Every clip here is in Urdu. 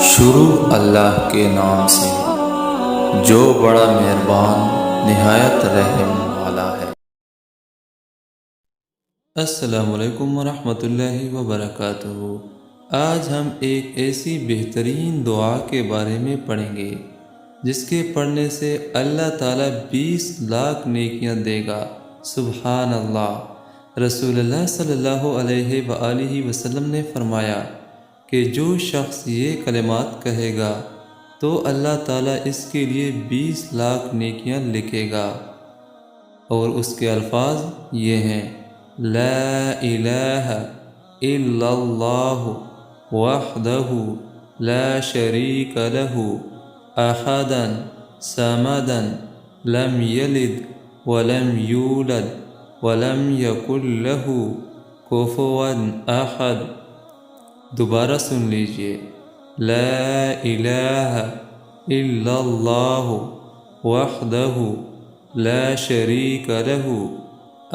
شروع اللہ کے نام سے جو بڑا مہربان نہایت رحم والا ہے۔ السلام علیکم ورحمۃ اللہ وبرکاتہ۔ آج ہم ایک ایسی بہترین دعا کے بارے میں پڑھیں گے جس کے پڑھنے سے اللہ تعالیٰ 20 لاکھ نیکیاں دے گا۔ سبحان اللہ۔ رسول اللہ صلی اللہ علیہ وآلہ وسلم نے فرمایا کہ جو شخص یہ کلمات کہے گا تو اللہ تعالیٰ اس کے لیے 20 لاکھ نیکیاں لکھے گا، اور اس کے الفاظ یہ ہیں: لا الہ الا اللہ وحدہ لا شریک لہ احدا صمدا لم یلد ولم یولد ولم یکن لہ کفوا احد۔ دوبارہ سن لیجئے: لا الہ الا اللہ وحدہ لا شریک لہ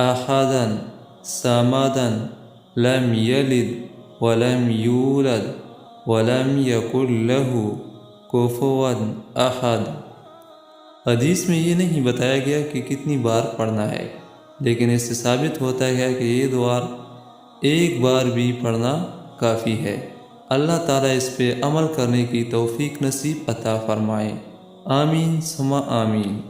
احدا صمدا لم یلد ولم یولد ولم یکن لہ کفوا احد۔ حدیث میں یہ نہیں بتایا گیا کہ کتنی بار پڑھنا ہے، لیکن اس سے ثابت ہوتا ہے کہ یہ دعا ایک بار بھی پڑھنا کافی ہے۔ اللہ تعالیٰ اس پہ عمل کرنے کی توفیق نصیب عطا فرمائے۔ آمین ثم آمین۔